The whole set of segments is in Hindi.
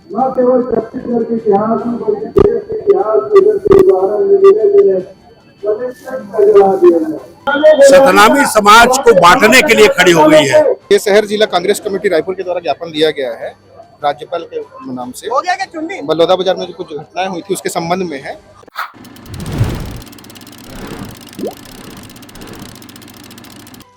न केवल छत्तीसगढ़ के इतिहास में बल्कि देश के इतिहास में जैसे उदाहरण मिले जिन्हें कलेक्टर का जला दिया गया। सतनामी समाज को बांटने के लिए खड़ी हो गई है। ये शहर जिला कांग्रेस कमेटी रायपुर के द्वारा ज्ञापन दिया गया है राज्यपाल के नाम से। बलौदा बाजार में जो कुछ घटनाएं हुई थी उसके संबंध में है।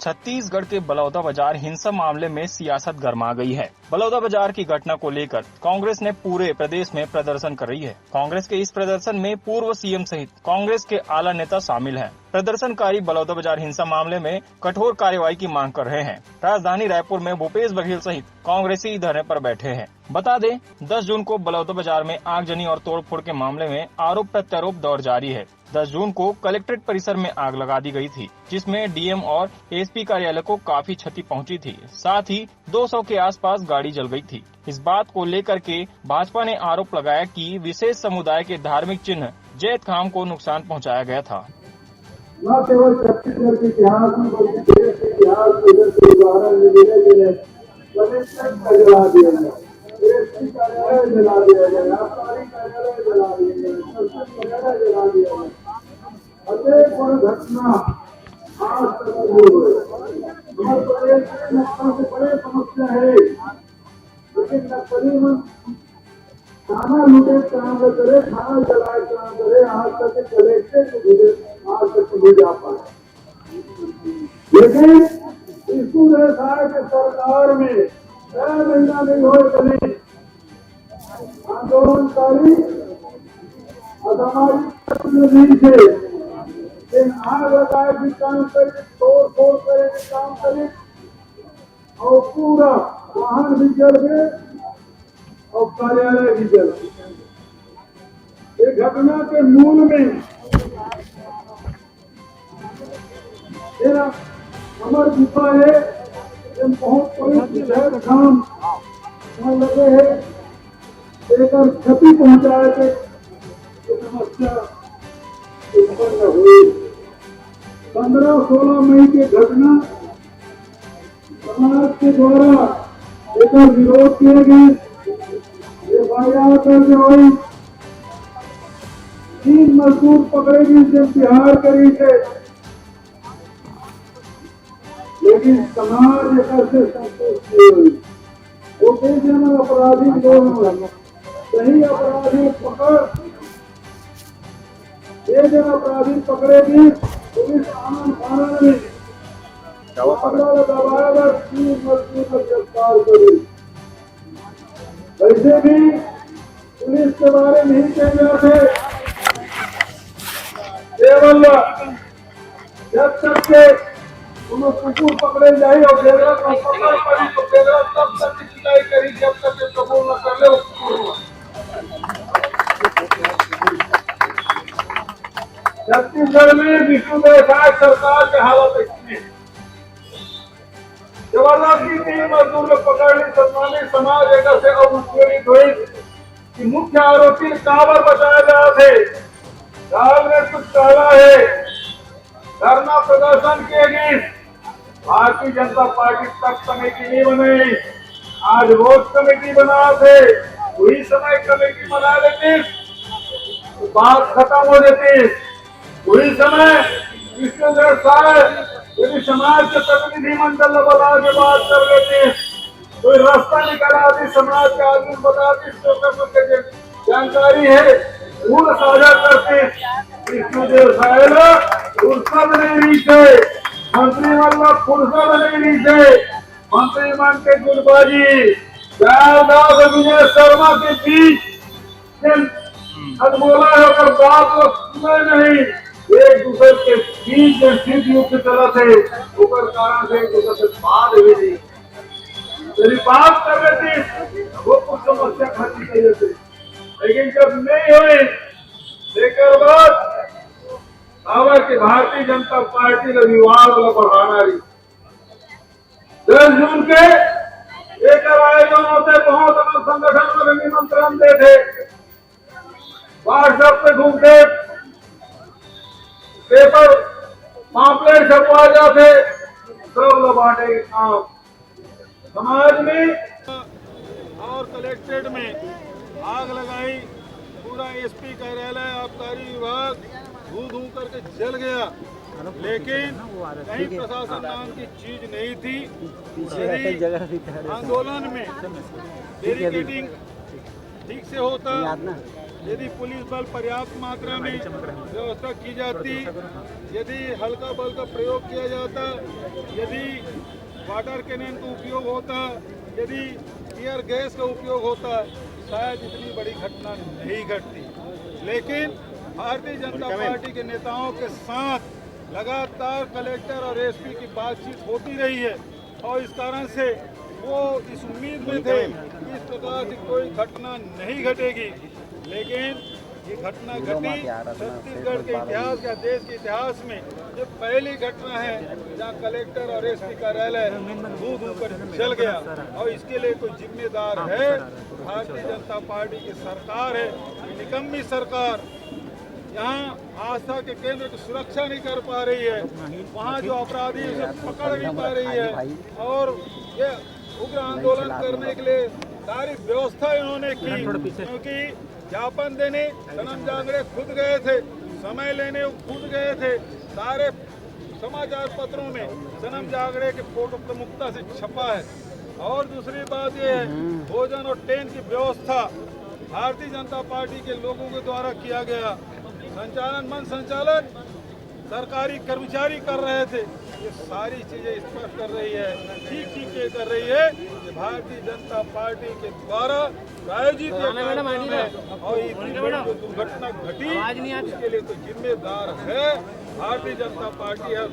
छत्तीसगढ़ के बलौदा बाजार हिंसा मामले में सियासत गरमा गई है। बलौदा बाजार की घटना को लेकर कांग्रेस ने पूरे प्रदेश में प्रदर्शन कर रही है। कांग्रेस के इस प्रदर्शन में पूर्व सीएम सहित कांग्रेस के आला नेता शामिल हैं। प्रदर्शनकारी बलौदा बाजार हिंसा मामले में कठोर कार्रवाई की मांग कर रहे हैं। राजधानी रायपुर में भूपेश बघेल सहित कांग्रेसी धरने पर बैठे हैं। बता दें, 10 जून को बलौदा बाजार में आगजनी और तोड़फोड़ के मामले में आरोप प्रत्यारोप दौर जारी है। 10 जून को कलेक्ट्रेट परिसर में आग लगा दी गई थी, जिसमें डीएम और एसपी कार्यालय को काफी क्षति पहुंची थी। साथ ही 200 के आसपास गाड़ी जल गई थी। इस बात को लेकर के भाजपा ने आरोप लगाया कि विशेष समुदाय के धार्मिक चिन्ह जैत खाम को नुकसान पहुंचाया गया था। न केवल छत्तीसगढ़ के इतिहास में बल्कि देश के इतिहास में जैसे उदाहरण मिले जिन्हें कलेक्टर का जला दिया गया, एसपी कार्यालय जला दिया गया, आबकारी कार्यालय जला दिया गया, संसद कार्यालय जला दिया गया। अनेक बड़ी घटना आज तक हुई है। हमारे प्रदेश में नक्सल से बड़ी समस्या है, लेकिन नक्सली में थाना लूटे काम करे, थाना जलाए काम करे, आज तक कलेक्टर आज तक नहीं जा पाए। लेकिन इसको ऐसा है कि सरकार में 6 महीना नहीं हो चली आंदोलनकारी असामाजिक से आग लगाए भी काम करे, तोड़ फोड़ करे भी काम करे, और पूरा वाहन भी जल गए और कार्यालय भी जल गए। ये घटना के मूल में मेरा अमर गुफा है, बहुत बड़ी काम लगे है, एक क्षति पहुंचाए थे, समस्या उत्पन्न हुई। 15-16 मई की घटना समाज के द्वारा एक विरोध किए गए, FIR दर्ज हुई, 3 मजदूर पकड़े गए जो बिहार करी थे, लेकिन समाज से संतुष्ट नहीं हुई। वो कैसे में अपराधी लोग सही अपराधी पकड़, ये जब अपराधी पकड़ेगी पुलिस आनंद थाना में दबाया 3 मजदूर को गिरफ्तार करी। वैसे भी पुलिस के बारे में नहीं कह जाते, केवल जब तक के कुकुर पकड़े जाए और बेगरा को पकड़ पड़ी तो बेगरा तब तक सिलाई करी जब तक ये कबूल न कर ले कुकुर। छत्तीसगढ़ में विष्णु व्यवसाय सरकार के हालत है। जबरदस्ती 3 मजदूर को पकड़ ली, सम्मानित समाज एक से अब उत्पीड़ित हुई कि मुख्य आरोपी काबर बचाए जा थे। दाल में कुछ काला है। धरना प्रदर्शन किए गए, भारतीय जनता पार्टी तक कमेटी नहीं बनाई, आज रोज कमेटी बना थे, वही समय कमेटी बना लेती तो बात खत्म हो जाती। वही समय यदि समाज के प्रतिनिधि मंडल बता के बात कर लेते, कोई रास्ता निकल आती, समाज के आदमी बताती, जो जानकारी है वो साझा करते। फुर्सत नहीं रही थे, मंत्रिमंडल फुर्सत नहीं रही थे, मंत्रिमंडल के गुटबाजी दयालदास विजय शर्मा के बीच अनमोला होकर बात लोग सुने नहीं, एक दूसरे के बीच स्थित युक्त चला थे, ऊपर कारण से एक दूसरे से बात हुई नहीं। यदि बात कर रहे थे वो कुछ समस्या खत्म चाहिए थे, लेकिन जब नहीं हुई लेकर बाद की भारतीय जनता पार्टी का विवाद वाला बढ़ाना रही। 10 जून के एक आयोजन होते, बहुत अपने संगठन में निमंत्रण देते, व्हाट्सएप पे घूमते, पेपर पॉम्पलेट छपवा जाते, सब लोग बांटे काम समाज में और कलेक्ट्रेट में आग लगाई, पूरा एसपी कार्यालय आबकारी विभाग धू धू करके जल गया, लेकिन कहीं प्रशासन नाम की चीज नहीं थी। यदि आंदोलन में बैरिकेडिंग ठीक से होता, यदि पुलिस बल पर्याप्त मात्रा में व्यवस्था की जाती, यदि हल्का बल का प्रयोग किया जाता, यदि वाटर कैनन का उपयोग होता, यदि टीयर गैस का उपयोग होता, शायद इतनी बड़ी घटना नहीं घटती। लेकिन भारतीय जनता पार्टी के नेताओं के साथ लगातार कलेक्टर और एसपी की बातचीत होती रही है और इस कारण से वो इस उम्मीद में थे कि इस प्रकार की कोई घटना नहीं घटेगी, लेकिन ये घटना घटी। छत्तीसगढ़ के इतिहास या देश के इतिहास में ये पहली घटना है जहाँ कलेक्टर और एसपी कार्यालय धू धू कर जल गया और इसके लिए कोई जिम्मेदार है भारतीय जनता पार्टी की सरकार है। निकम्मी सरकार यहाँ आस्था के केंद्र की सुरक्षा नहीं कर पा रही है, वहाँ जो अपराधी है उसे पकड़ नहीं पा रही है और ये उग्र आंदोलन करने के लिए सारी व्यवस्था इन्होंने की, क्योंकि ज्ञापन देने सनम जांगड़े खुद गए थे, समय लेने खुद गए थे, सारे समाचार पत्रों में सनम जांगड़े के फोटो प्रमुखता से छपा है। और दूसरी बात यह है, भोजन और टेंट की व्यवस्था भारतीय जनता पार्टी के लोगों के द्वारा किया गया, संचालन मन संचालन सरकारी कर्मचारी कर रहे थे। ये सारी चीजें स्पष्ट कर रही है, ठीक ये कर रही है कि भारतीय जनता पार्टी के द्वारा प्रायोजित और इतनी बड़ी जो दुर्घटना घटी उसके लिए तो जिम्मेदार है भारतीय जनता पार्टी है।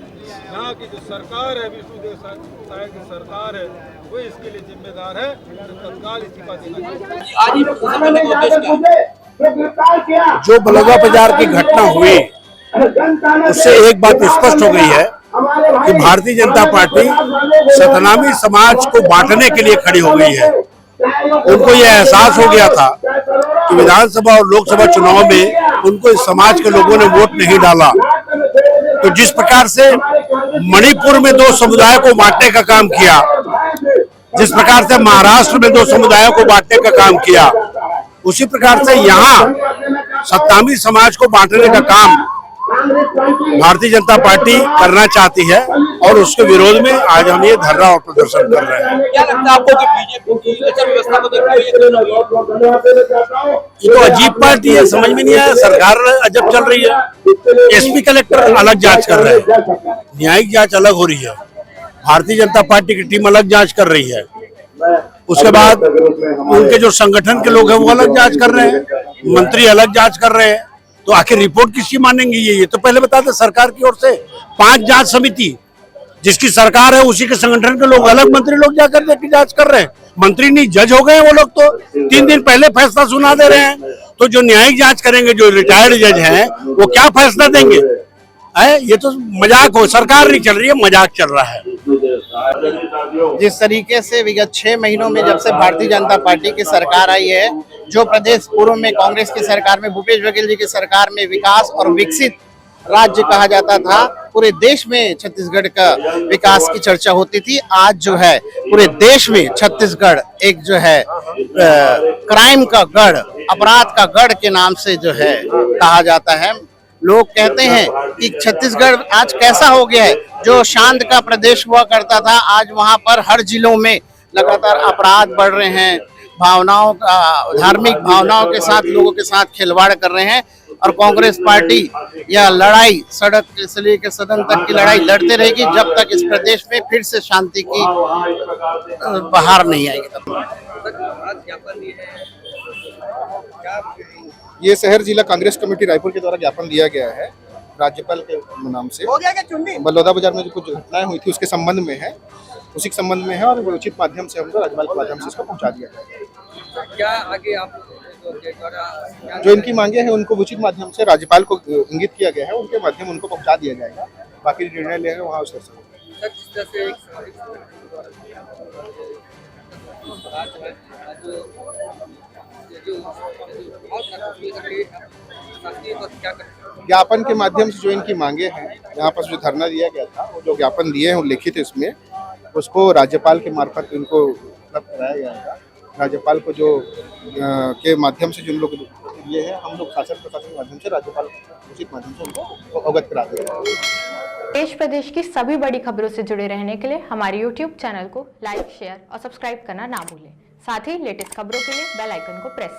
यहाँ की जो सरकार है, विष्णुदेव साय की सरकार है, वो इसके लिए जिम्मेदार है। तो तत्काल इस्तीफा देना। जो बलौदा बाजार की घटना हुई उससे एक बात स्पष्ट हो गई है कि भारतीय जनता पार्टी सतनामी समाज को बांटने के लिए खड़ी हो गई है। उनको यह एहसास हो गया था कि विधानसभा और लोकसभा चुनाव में उनको इस समाज के लोगों ने वोट नहीं डाला, तो जिस प्रकार से मणिपुर में दो समुदायों को बांटने का काम किया, जिस प्रकार से महाराष्ट्र में दो समुदायों को बांटने का काम किया, उसी प्रकार से यहाँ सतनामी समाज को बांटने का काम भारतीय जनता पार्टी करना चाहती है और उसके विरोध में आज हम ये धरना और प्रदर्शन कर रहे हैं। क्या लगता है आपको कि बीजेपी की व्यवस्था को देखते हुए ये तो अजीब पार्टी है, समझ में नहीं आया। सरकार अजब चल रही है, एसपी कलेक्टर अलग जांच कर रहे हैं, न्यायिक जांच अलग हो रही है, भारतीय जनता पार्टी की टीम अलग जांच कर रही है, उसके बाद उनके जो संगठन के लोग हैं वो अलग जांच कर रहे हैं, मंत्री अलग जांच कर रहे हैं। तो आखिर रिपोर्ट किसकी मानेंगे? ये तो पहले बता दें, सरकार की ओर से 5 जांच समिति जिसकी सरकार है उसी के संगठन के लोग अलग, मंत्री लोग जाकर देखी जांच कर रहे हैं। मंत्री नहीं, जज हो गए वो लोग, तो 3 दिन पहले फैसला सुना दे रहे हैं। तो जो न्यायिक जांच करेंगे, जो रिटायर्ड जज हैं, वो क्या फैसला देंगे? ये तो मजाक हो, सरकार नहीं चल रही है, मजाक चल रहा है। जिस तरीके से विगत 6 महीनों में जब से भारतीय जनता पार्टी की सरकार आई है, जो प्रदेश पूर्व में कांग्रेस की सरकार में, भूपेश बघेल जी की सरकार में विकास और विकसित राज्य कहा जाता था, पूरे देश में छत्तीसगढ़ का विकास की चर्चा होती थी। आज जो है पूरे देश में छत्तीसगढ़ एक जो है क्राइम का गढ़, अपराध का गढ़ के नाम से जो है कहा जाता है। लोग कहते हैं कि छत्तीसगढ़ आज कैसा हो गया है, जो शांत का प्रदेश हुआ करता था, आज वहां पर हर जिलों में लगातार अपराध बढ़ रहे हैं, भावनाओं का, धार्मिक भावनाओं के साथ लोगों के साथ खिलवाड़ कर रहे हैं। और कांग्रेस पार्टी यह लड़ाई सड़क से लेकर सदन तक की लड़ाई लड़ते रहेगी जब तक इस प्रदेश में फिर से शांति की बहार नहीं आएगी। ये शहर जिला कांग्रेस कमेटी रायपुर के द्वारा ज्ञापन दिया गया है राज्यपाल के नाम से। बलौदा बाजार में जो कुछ घटनाएं हुई थी उसके संबंध में है, उसी के संबंध में है और उचित माध्यम से हमको राज्यपाल के माध्यम से इसको पहुंचा दिया जाएगा। क्या आगे आप जो इनकी मांगे हैं उनको उचित माध्यम से राज्यपाल को इंगित किया गया है, उनके माध्यम उनको पहुंचा दिया जाएगा। बाकी निर्णय लेंगे वहाँ उस ज्ञापन के माध्यम से जो इनकी मांगे हैं, यहाँ पर जो धरना दिया गया था, वो जो ज्ञापन दिए हैं वो लिखित इसमें, उसको राज्यपाल के मार्फत इनको उपलब्ध कराया जाएगा राज्यपाल को जो के माध्यम से जिन लोग ये है, हम लोग शासन प्रशासन के माध्यम से राज्यपाल उचित माध्यम से उनको अवगत करा देंगे। देश प्रदेश की सभी बड़ी खबरों से जुड़े रहने के लिए हमारे YouTube चैनल को लाइक, शेयर और सब्सक्राइब करना ना भूलें। साथ ही लेटेस्ट खबरों के लिए बेल आइकन को प्रेस